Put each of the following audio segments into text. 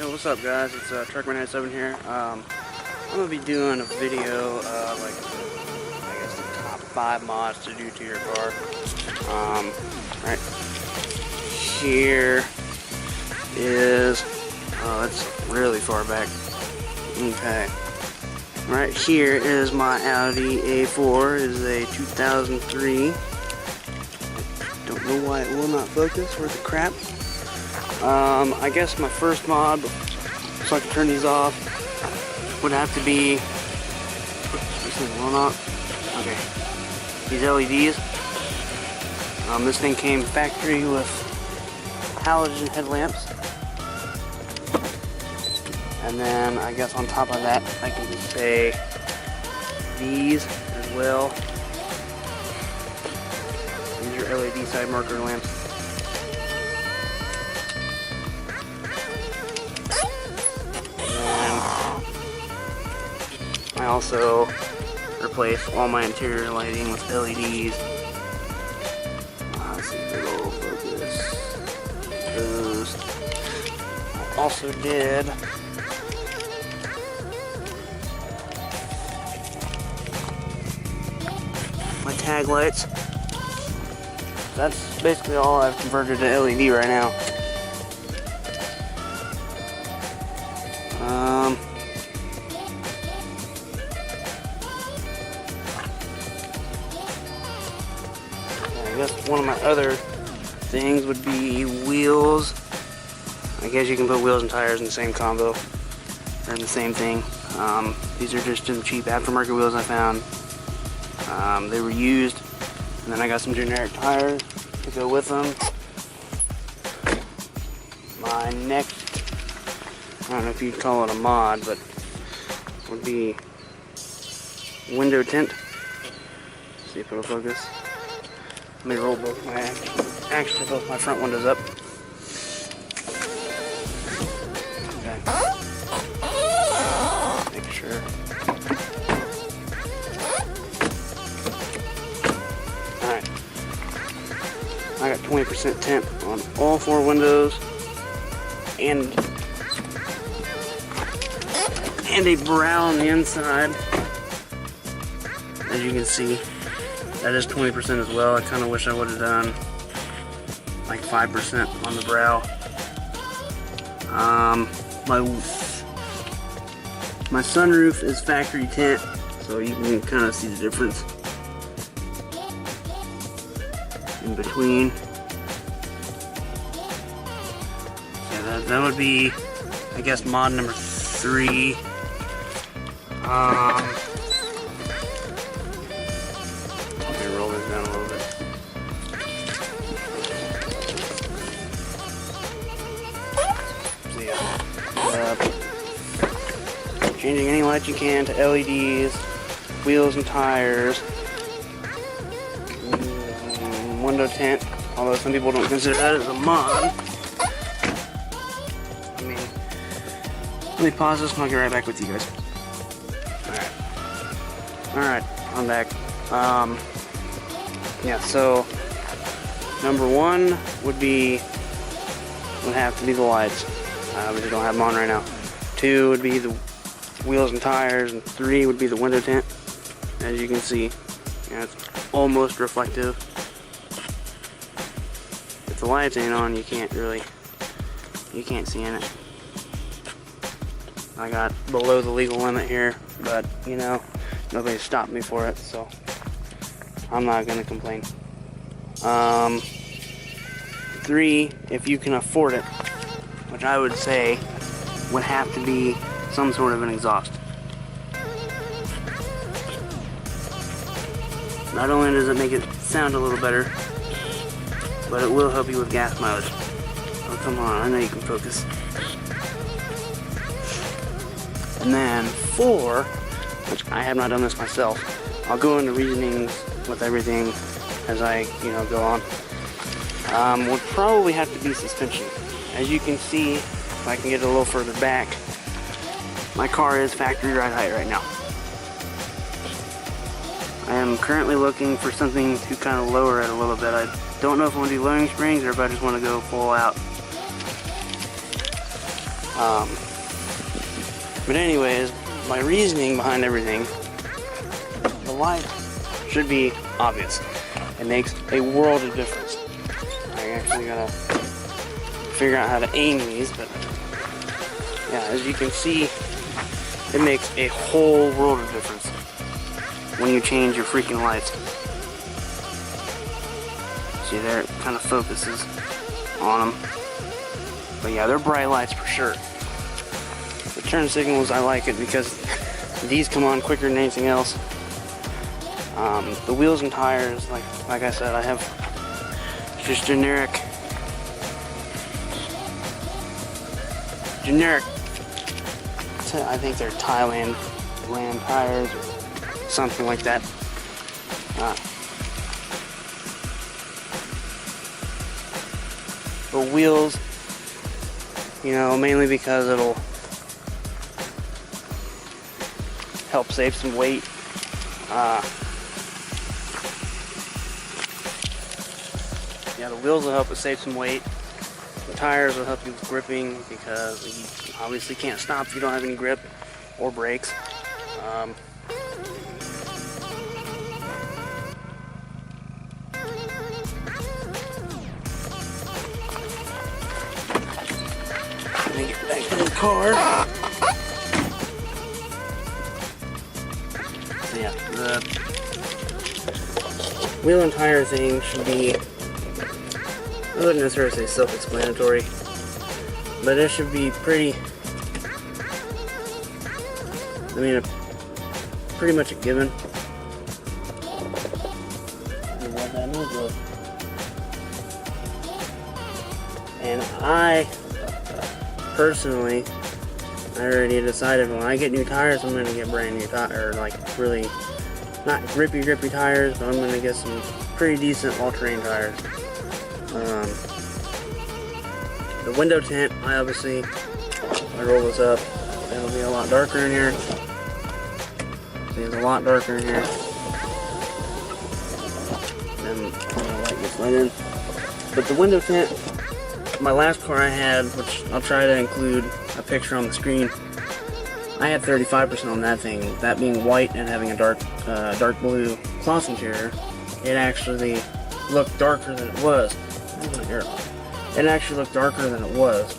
Yo, what's up guys? It's Truckman97 here. I'm gonna be doing a video of I guess the top 5 mods to do to your car. Right here is it's really far back. Okay. Right here is my Audi A4. It is a 2003. Don't know why it will not focus. Where's the crap? I guess my first mod, so I can turn these off, would have to be, this is one off. Okay, these LEDs. This thing came factory with halogen headlamps, and then I guess on top of that I can just say these as well. These are LED side marker lamps. I also replaced all my interior lighting with LEDs. Let's see if it'll focus. Those. I also did my tag lights. That's basically all I've converted to LED right now. I guess one of my other things would be wheels. I guess you can put wheels and tires in the same combo. They're the same thing. These are just some cheap aftermarket wheels I found. They were used, and then I got some generic tires to go with them. My next, I don't know if you'd call it a mod, but would be window tint. See if it'll focus. Let me roll both my front windows up. Okay. Make sure. Alright. I got 20% tint on all 4 windows and a brown on the inside. As you can see. That is 20% as well. I kind of wish I would have done like 5% on the brow. My sunroof is factory tint, so you can kind of see the difference in between. Yeah, that would be, I guess, mod number 3. Roll this down a little bit. So yeah, changing any light you can to LEDs, wheels and tires, window tint, although some people don't consider that as a mod. I mean, let me pause this and I'll get right back with you guys. Alright, I'm back. Yeah, so number 1 would have to be the lights. We just don't have them on right now. 2 would be the wheels and tires, and 3 would be the window tint. As you can see, it's almost reflective. If the lights ain't on, you can't see in it. I got below the legal limit here, but you know, nobody stopped me for it, so I'm not gonna complain. 3, if you can afford it, which I would say would have to be some sort of an exhaust. Not only does it make it sound a little better, but it will help you with gas mileage. Oh, come on, I know you can focus. And then 4, which I have not done this myself. I'll go into reasonings with everything as I, go on. Would probably have to be suspension. As you can see, if I can get it a little further back, my car is factory ride height right now. I am currently looking for something to kind of lower it a little bit. I don't know if I want to do loading springs or if I just want to go full out. But anyways, my reasoning behind everything, the light should be obvious. It makes a world of difference. I actually gotta figure out how to aim these, but yeah, as you can see, it makes a whole world of difference when you change your freaking lights. See there, it kind of focuses on them. But yeah, they're bright lights for sure. The turn signals, I like it because these come on quicker than anything else. The wheels and tires, like I said, I have just generic, I think they're Thailand land tires or something like that. The wheels, you know, mainly because it'll help save some weight. Yeah, the wheels will help it save some weight. The tires will help you with gripping because you obviously can't stop if you don't have any grip or brakes. Let me get back in the car. So yeah, the wheel and tire thing should be, I wouldn't necessarily say self-explanatory, but it should be pretty, I mean, pretty much a given. And I personally, I already decided when I get new tires, I'm going to get brand new tires, or like really, not grippy tires, but I'm going to get some pretty decent all-terrain tires. The window tint, I roll this up, it'll be a lot darker in here. See, it's a lot darker in here. Then the light gets right in. But the window tint, my last car I had, which I'll try to include a picture on the screen, I had 35% on that thing. That being white and having a dark blue cloth interior, it actually looked darker than it was. It actually looked darker than it was,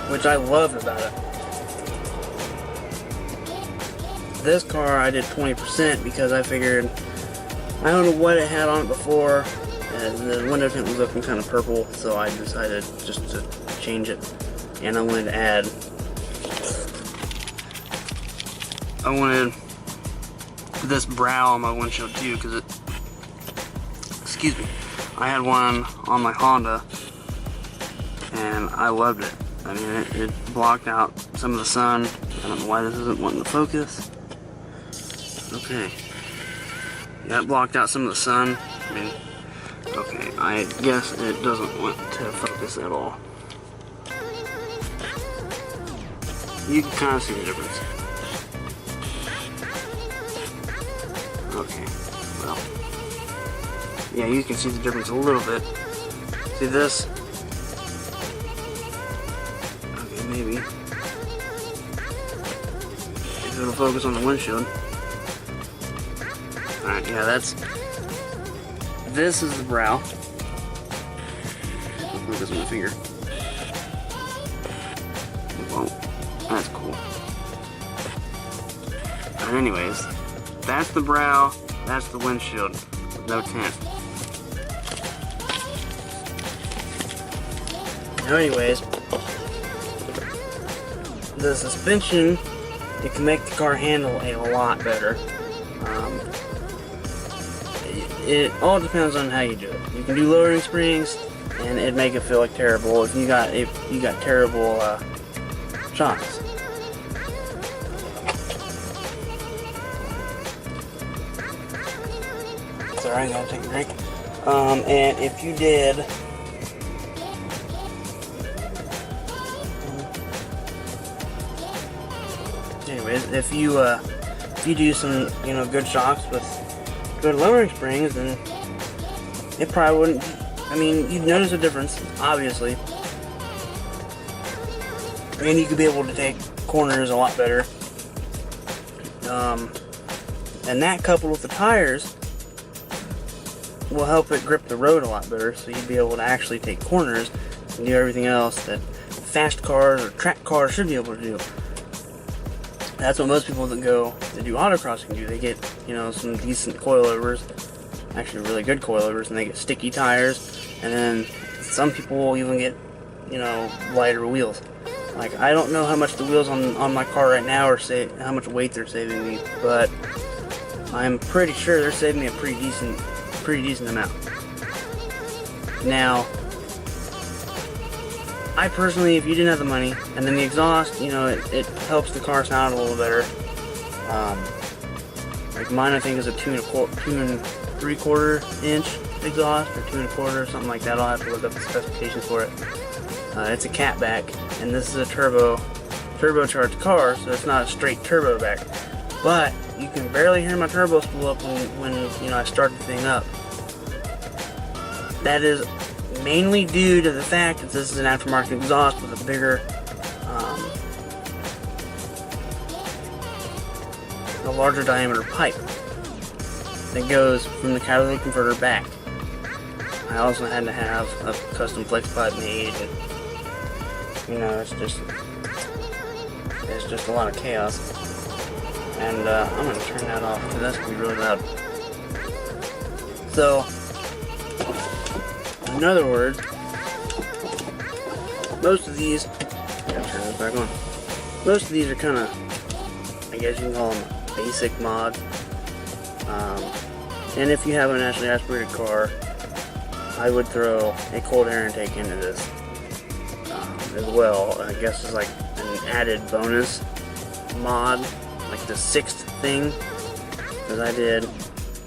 which I loved about it. This car I did 20% because I figured, I don't know what it had on it before, and the window tint was looking kind of purple, so I decided just to change it. And I wanted to add, this brow on my windshield too, because it, excuse me, I had one on my Honda and I loved it. I mean, it blocked out some of the sun. I don't know why this isn't wanting to focus. Okay. Yeah, it blocked out some of the sun. I mean, okay, I guess it doesn't want to focus at all. You can kind of see the difference. Okay, well, yeah, you can see the difference a little bit. See this? Okay, maybe. If it'll focus on the windshield. Alright, yeah, this is the brow. I'll focus on my finger. It won't. That's cool. But anyways, that's the brow, that's the windshield, with no tint. Now anyways, the suspension, it can make the car handle a lot better. It all depends on how you do it. You can do lowering springs, and it'd make it feel like terrible if you got terrible shocks. Sorry, I gotta take a drink. And if you did, anyways, if you do some, good shocks with good lowering springs, then it probably wouldn't. I mean, you'd notice a difference, obviously. and you could be able to take corners a lot better. And that, coupled with the tires, will help it grip the road a lot better, so you'd be able to actually take corners and do everything else that fast cars or track cars should be able to do. That's what most people that do autocrossing do. They get, you know, some decent coilovers, actually really good coilovers, and they get sticky tires, and then some people will even get, you know, lighter wheels. Like, I don't know how much the wheels on my car right now are how much weight they're saving me, but I'm pretty sure they're saving me a pretty decent amount. Now, I personally, if you didn't have the money, and then the exhaust, you know, it helps the car sound a little better. Like mine, I think is a 2 3/4 inch exhaust, or 2 1/4, something like that. I'll have to look up the specifications for it. It's a catback, and this is a turbocharged car, so it's not a straight turbo back. But you can barely hear my turbo spool up when you know, I start the thing up. That is mainly due to the fact that this is an aftermarket exhaust with a bigger, a larger diameter pipe that goes from the catalytic converter back. I also had to have a custom flex pipe made, and, you know, it's just a lot of chaos. And I'm gonna turn that off because that's gonna be really loud. So, in other words, most of these, gotta turn this back on. Most of these are kind of, I guess you can call them basic mods. And if you have a naturally aspirated car, I would throw a cold air intake into this as well. I guess it's like an added bonus mod, like the 6th thing, because I did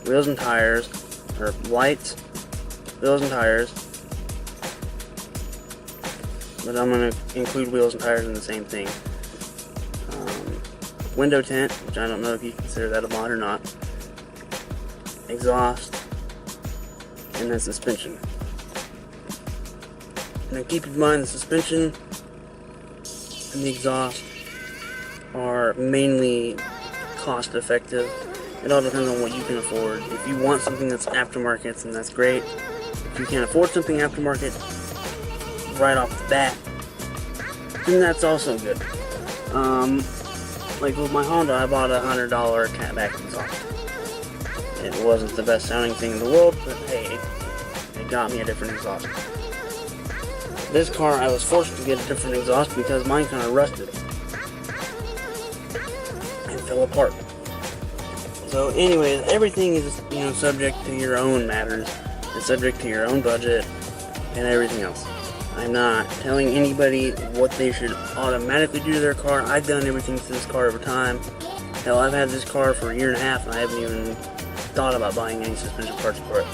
wheels and tires, or lights, wheels and tires, but I'm going to include wheels and tires in the same thing. Window tint, which I don't know if you consider that a mod or not, exhaust, and then suspension. Now keep in mind the suspension and the exhaust are mainly cost effective. It all depends on what you can afford. If you want something that's aftermarket, then that's great. If you can't afford something aftermarket right off the bat, then that's also good. Like with my Honda, I bought a $100 catback exhaust. It wasn't the best sounding thing in the world, but hey, it got me a different exhaust. This car, I was forced to get a different exhaust because mine kind of rusted and fell apart. So anyways, everything is, you know, subject to your own matters. It's subject to your own budget and everything else. I'm not telling anybody what they should automatically do to their car. I've done everything to this car over time. Hell, I've had this car for a year and a half and I haven't even thought about buying any suspension parts for it.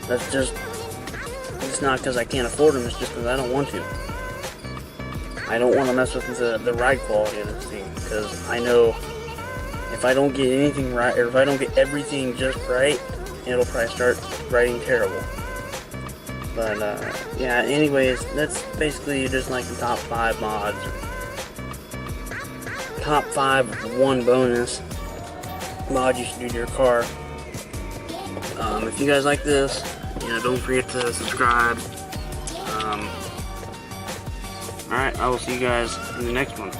That's just, it's not because I can't afford them, it's just because I don't want to. I don't want to mess with the ride quality of this thing, because I know if I don't get anything right, or if I don't get everything just right, it'll probably start riding terrible. But yeah, anyways, that's basically just like the top 5 mods. Top 5 with 1 bonus mod you should do to your car. If you guys like this, you know, don't forget to subscribe. Alright, I will see you guys in the next one.